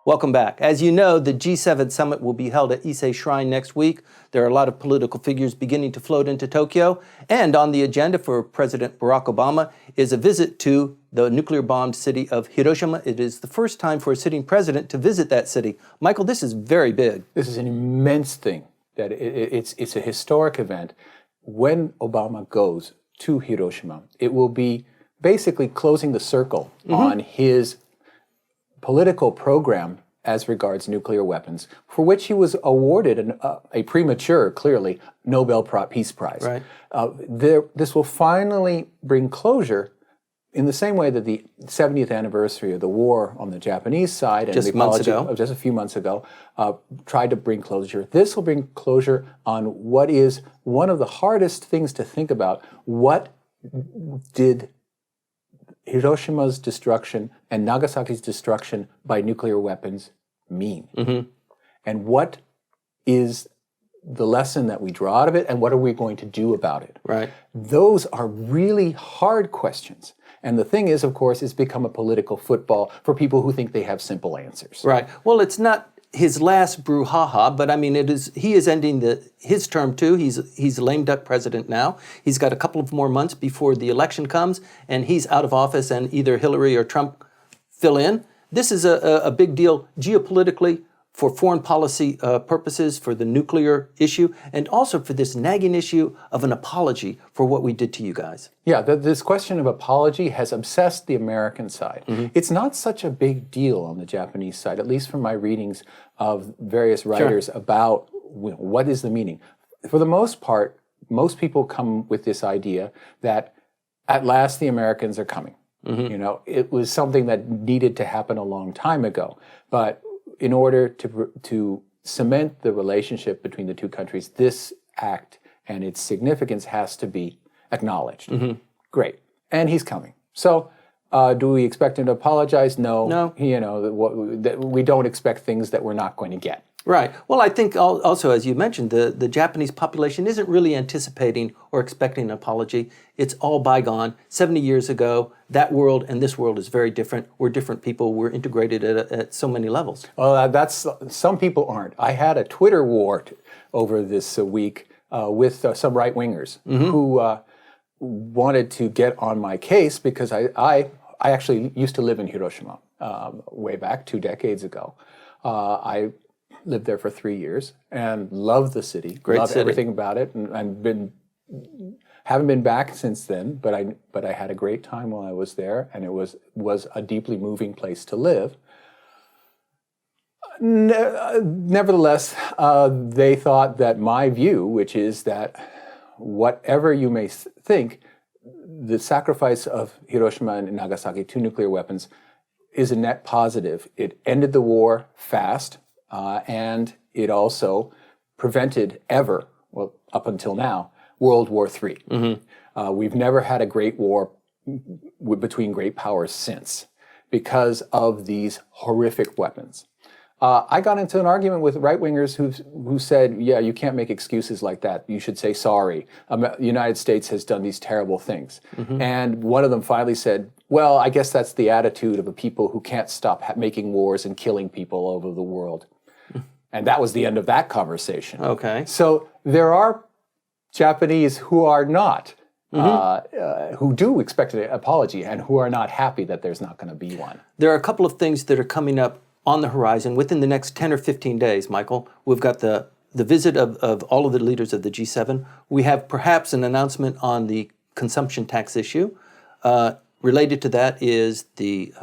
Welcome back. As you know, the G7 summit will be held at U.S.A. Shrine next week. There are a lot of political figures beginning to float into Tokyo. And on the agenda for President Barack Obama is a visit to the nuclear-bombed city of Hiroshima. It is the first time for a sitting president to visit that city. Michael, this is very big. This is an immense thing. It's a historic event. When Obama goes to Hiroshima, it will be basically closing the circle on his political program as regards nuclear weapons, for which he was awarded a premature, clearly, Nobel Peace Prize. Right. This will finally bring closure in the same way that the 70th anniversary of the war on the Japanese side and just the apology of just a few months ago tried to bring closure. This will bring closure on what is one of the hardest things to think about. What did Hiroshima's destruction and Nagasaki's destruction by nuclear weapons mean? And what is the lesson that we draw out of it, and what are we going to do about it? Right. Those are really hard questions. And the thing is, of course, it's become a political football for people who think they have simple answers. Right. Well, it's not his last brouhaha, but I mean, he is ending his term too. He's a lame duck president now. He's got a couple of more months before the election comes, and he's out of office, and either Hillary or Trump fill in. This is a big deal geopolitically, for foreign policy purposes, for the nuclear issue, and also for this nagging issue of an apology for what we did to you guys. Yeah, this question of apology has obsessed the American side. It's not such a big deal on the Japanese side, at least from my readings of various writers about what is the meaning. For the most part, most people come with this idea that at last the Americans are coming. You know, it was something that needed to happen a long time ago, but in order to cement the relationship between the two countries, this act and its significance has to be acknowledged. Great. And he's coming. So do we expect him to apologize? No. No. You know, we don't expect things that we're not going to get. Right. Well, I think also, as you mentioned, the Japanese population isn't really anticipating or expecting an apology. It's all bygone. 70 years ago, that world and this world is very different. We're different people. We're integrated at so many levels. Well, some people aren't. I had a Twitter war over this week with some right-wingers who wanted to get on my case because I actually used to live in Hiroshima way back 2 decades ago. I lived there for 3 years and loved the city. Great loved city. Everything about it, and haven't been back since then. But I had a great time while I was there, and it was a deeply moving place to live. Nevertheless, they thought that my view, which is that whatever you may think, the sacrifice of Hiroshima and Nagasaki, 2 nuclear weapons, is a net positive. It ended the war fast. And it also prevented up until now, World War III. We've never had a great war between great powers since because of these horrific weapons. I got into an argument with right-wingers who said, yeah, you can't make excuses like that. You should say sorry. The United States has done these terrible things. And one of them finally said, well, I guess that's the attitude of a people who can't stop making wars and killing people all over the world. And that was the end of that conversation. Okay. So there are Japanese who are not, who do expect an apology and who are not happy that there's not going to be one. There are a couple of things that are coming up on the horizon within the next 10 or 15 days, Michael. We've got the visit of all of the leaders of the G7. We have perhaps an announcement on the consumption tax issue. Related to that is the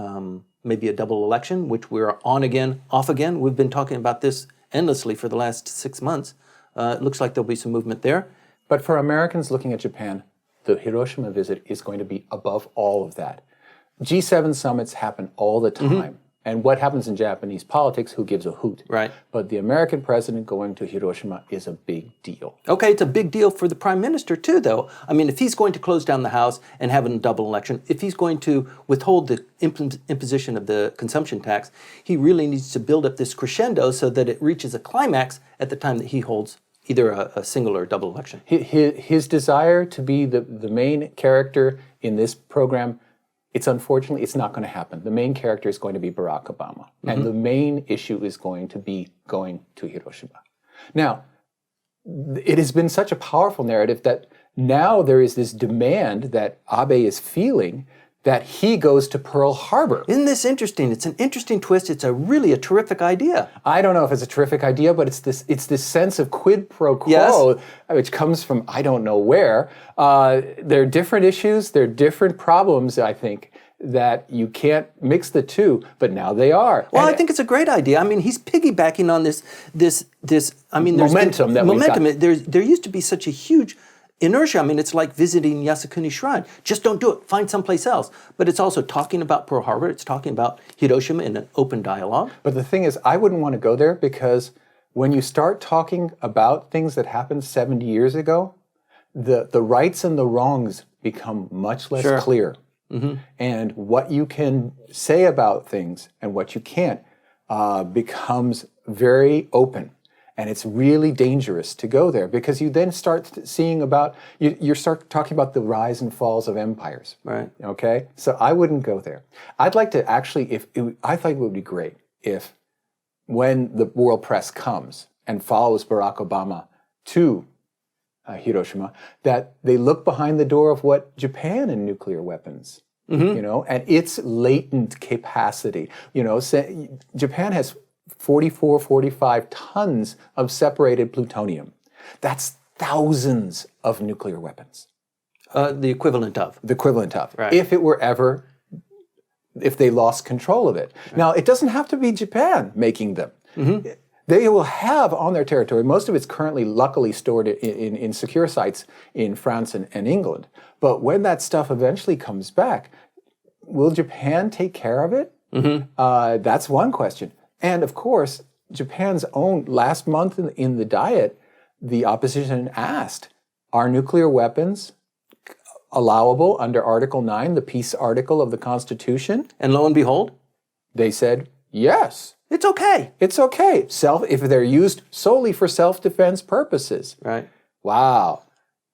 maybe a double election, which we're on again, off again. We've been talking about this endlessly for the last 6 months. It looks like there'll be some movement there. But for Americans looking at Japan, the Hiroshima visit is going to be above all of that. G7 summits happen all the time. And what happens in Japanese politics, who gives a hoot? Right. But the American president going to Hiroshima is a big deal. Okay, it's a big deal for the prime minister too, though. I mean, if he's going to close down the House and have a double election, if he's going to withhold the imposition of the consumption tax, he really needs to build up this crescendo so that it reaches a climax at the time that he holds either a single or double election. His desire to be the main character in this program unfortunately, it's not going to happen. The main character is going to be Barack Obama. And the main issue is going to be going to Hiroshima. Now, it has been such a powerful narrative that now there is this demand that Abe is feeling that he goes to Pearl Harbor. Isn't this interesting? It's an interesting twist. It's really a terrific idea. I don't know if it's a terrific idea, but it's this sense of quid pro quo, which comes from I don't know where. There are different issues, there are different problems, I think, that you can't mix the two, but now they are. Well, I think it's a great idea. I mean, he's piggybacking on this. I mean, there's momentum that we've got. There used to be such a huge inertia. I mean, it's like visiting Yasukuni Shrine. Just don't do it. Find someplace else. But it's also talking about Pearl Harbor. It's talking about Hiroshima in an open dialogue. But the thing is, I wouldn't want to go there because when you start talking about things that happened 70 years ago, the rights and the wrongs become much less clear. And what you can say about things and what you can't becomes very open. And it's really dangerous to go there because you then start seeing about, you start talking about the rise and falls of empires. Right. Okay? So I wouldn't go there. I'd like to actually, I think it would be great if when the world press comes and follows Barack Obama to Hiroshima, that they look behind the door of what Japan and nuclear weapons, you know, and its latent capacity. You know, Japan has 45 tons of separated plutonium. That's thousands of nuclear weapons. The equivalent of. The equivalent of. Right. If they lost control of it. Right. Now, it doesn't have to be Japan making them. They will have on their territory, most of it's currently luckily stored in secure sites in France and England. But when that stuff eventually comes back, will Japan take care of it? That's one question. And of course, Japan's own, last month in the Diet, the opposition asked, are nuclear weapons allowable under Article 9, the peace article of the Constitution? And lo and behold, they said, yes. It's okay. It's okay. If they're used solely for self-defense purposes. Right. Wow.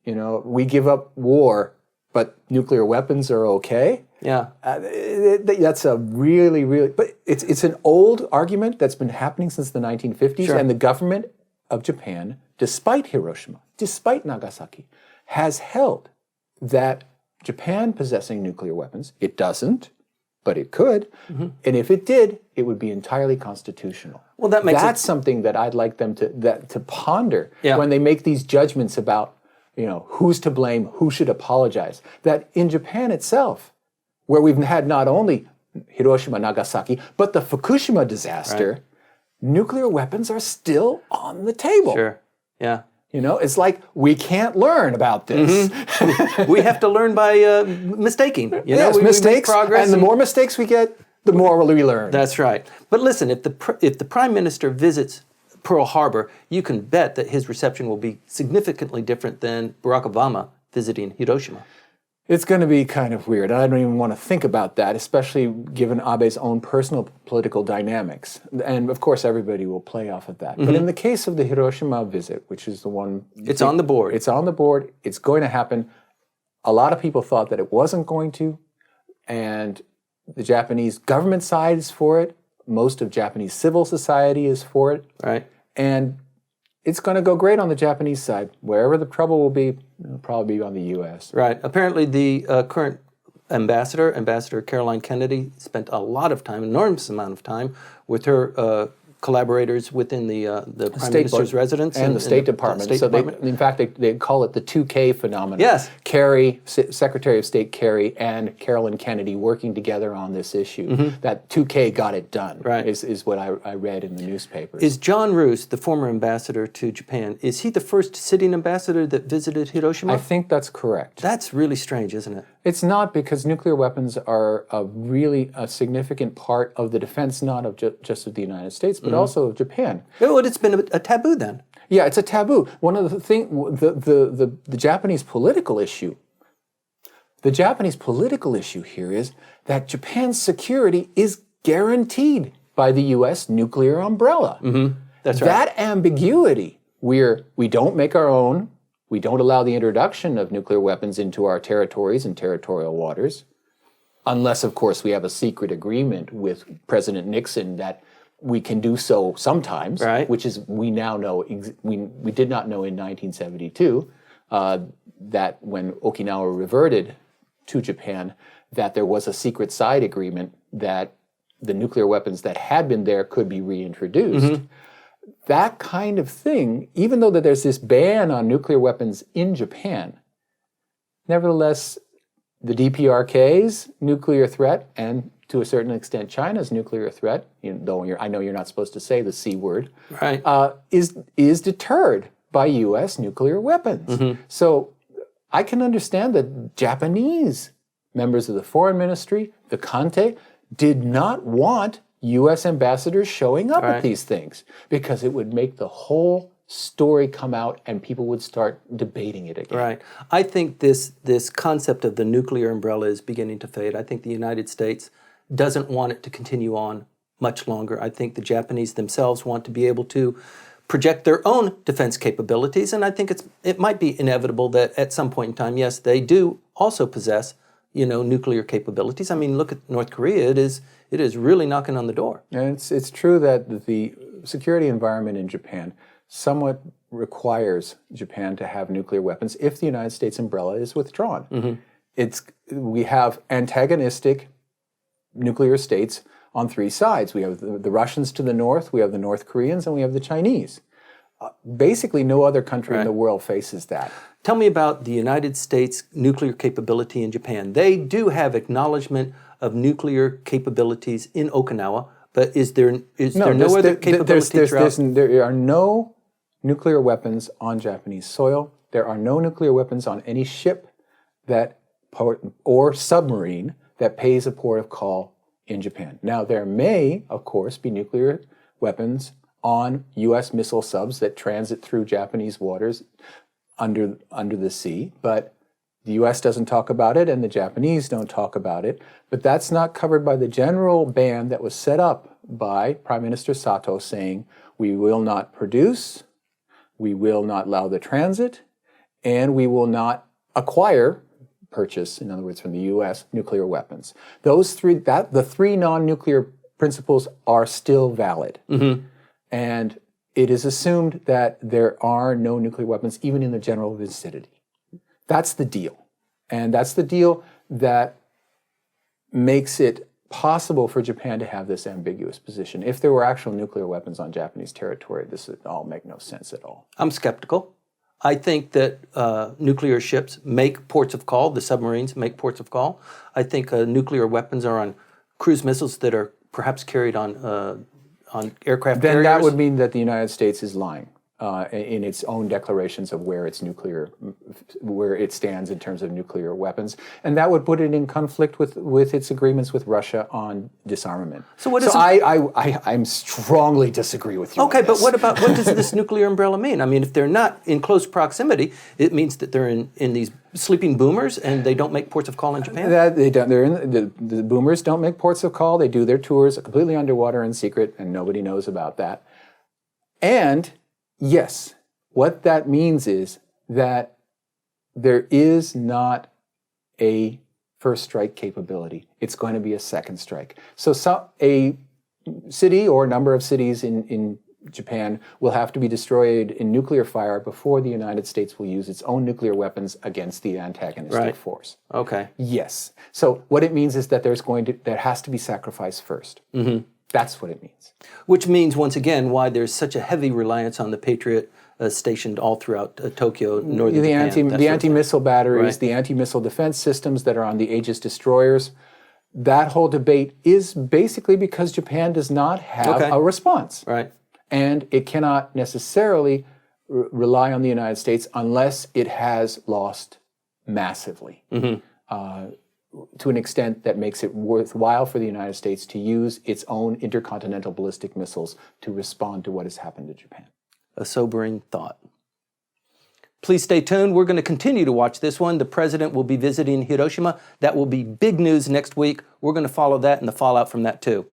You know, we give up war, but nuclear weapons are okay? Yeah. That's a really, but it's an old argument that's been happening since the 1950s, and the government of Japan, despite Hiroshima, despite Nagasaki, has held that Japan possessing nuclear weapons, it doesn't, but it could, and if it did, it would be entirely constitutional. Well, that's something that I'd like them to ponder when they make these judgments about, you know, who's to blame, who should apologize. That in Japan itself, where we've had not only Hiroshima, Nagasaki, but the Fukushima disaster, nuclear weapons are still on the table. Sure, yeah. You know, it's like we can't learn about this. We have to learn by mistaking. You know, we mistakes, make progress, and the more mistakes we get, the more we learn. That's right. But listen, if the Prime Minister visits Pearl Harbor, you can bet that his reception will be significantly different than Barack Obama visiting Hiroshima. It's going to be kind of weird. I don't even want to think about that, especially given Abe's own personal political dynamics. And of course, everybody will play off of that. But in the case of the Hiroshima visit, which is the one... It's on the board. It's on the board. It's going to happen. A lot of people thought that it wasn't going to. And the Japanese government side is for it. Most of Japanese civil society is for it. Right. And it's going to go great on the Japanese side. Wherever the trouble will be, it'll probably be on the U.S. Right. Apparently, the current Ambassador Caroline Kennedy, spent a lot of time, enormous amount of time, with her collaborators within the Prime Minister's residence. And the State Department. In fact, they call it the 2K phenomenon. Yes. Kerry, Secretary of State Kerry, and Caroline Kennedy working together on this issue. That 2K got it done, is what I read in the newspapers. Is John Roos, the former ambassador to Japan, is he the first sitting ambassador that visited Hiroshima? I think that's correct. That's really strange, isn't it? It's not, because nuclear weapons are really a significant part of the defense, not of just of the United States, but also of Japan. Well, it's been a taboo then. Yeah, it's a taboo. One of the things, the Japanese political issue, here is that Japan's security is guaranteed by the U.S. nuclear umbrella. That's right. That ambiguity, we don't make our own. We don't allow the introduction of nuclear weapons into our territories and territorial waters. unless, of course, we have a secret agreement with President Nixon that we can do so sometimes, Right. which is we now know, we did not know in 1972 that when Okinawa reverted to Japan, that there was a secret side agreement that the nuclear weapons that had been there could be reintroduced. That kind of thing, even though that there's this ban on nuclear weapons in Japan, nevertheless, the DPRK's nuclear threat, and to a certain extent China's nuclear threat, though I know you're not supposed to say the C word, Right. is deterred by U.S. nuclear weapons. So I can understand that Japanese members of the foreign ministry, the Kante, did not want U.S. ambassadors showing up at these things because it would make the whole story come out and people would start debating it again. Right. I think this concept of the nuclear umbrella is beginning to fade. I think the United States doesn't want it to continue on much longer. I think the Japanese themselves want to be able to project their own defense capabilities, and I think it might be inevitable that at some point in time, yes, they do also possess, nuclear capabilities. I mean, look at North Korea. It is really knocking on the door. And it's true that the security environment in Japan somewhat requires Japan to have nuclear weapons if the United States umbrella is withdrawn. We have antagonistic nuclear states on three sides. We have the Russians to the north, we have the North Koreans, and we have the Chinese. Basically, no other country in the world faces that. Tell me about the United States nuclear capability in Japan. They do have acknowledgement of nuclear capabilities in Okinawa, but is there no other capability throughout? There are no nuclear weapons on Japanese soil. There are no nuclear weapons on any ship or submarine that pays a port of call in Japan. Now, there may, of course, be nuclear weapons on U.S. missile subs that transit through Japanese waters under the sea, but the U.S. doesn't talk about it and the Japanese don't talk about it. But that's not covered by the general ban that was set up by Prime Minister Sato saying, we will not produce, we will not allow the transit, and we will not purchase, in other words, from the U.S., nuclear weapons. The three non-nuclear principles are still valid. And it is assumed that there are no nuclear weapons even in the general vicinity. That's the deal. And that's the deal that makes it possible for Japan to have this ambiguous position. If there were actual nuclear weapons on Japanese territory, this would all make no sense at all. I'm skeptical. I think that nuclear ships make ports of call. The submarines make ports of call. I think nuclear weapons are on cruise missiles that are perhaps carried on aircraft carriers. Then that would mean that the United States is lying in its own declarations of where it stands in terms of nuclear weapons, and that would put it in conflict with its agreements with Russia on disarmament. I'm strongly disagree with you. Okay, on this. but what does this nuclear umbrella mean? I mean, if they're not in close proximity, it means that they're in these sleeping boomers and they don't make ports of call in Japan? They don't. The boomers don't make ports of call. They do their tours completely underwater in secret, and nobody knows about that. And yes, what that means is that there is not a first strike capability. It's going to be a second strike. So a city or a number of cities in Japan will have to be destroyed in nuclear fire before the United States will use its own nuclear weapons against the antagonistic force. Okay. Yes. So what it means is that there has to be sacrifice first. That's what it means. Which means, once again, why there's such a heavy reliance on the Patriot stationed all throughout Tokyo, northern Japan. The anti-missile batteries, the anti-missile defense systems that are on the Aegis destroyers. That whole debate is basically because Japan does not have a response. Right. And it cannot necessarily rely on the United States unless it has lost massively. To an extent that makes it worthwhile for the United States to use its own intercontinental ballistic missiles to respond to what has happened to Japan. A sobering thought. Please stay tuned. We're going to continue to watch this one. The president will be visiting Hiroshima. That will be big news next week. We're going to follow that and the fallout from that too.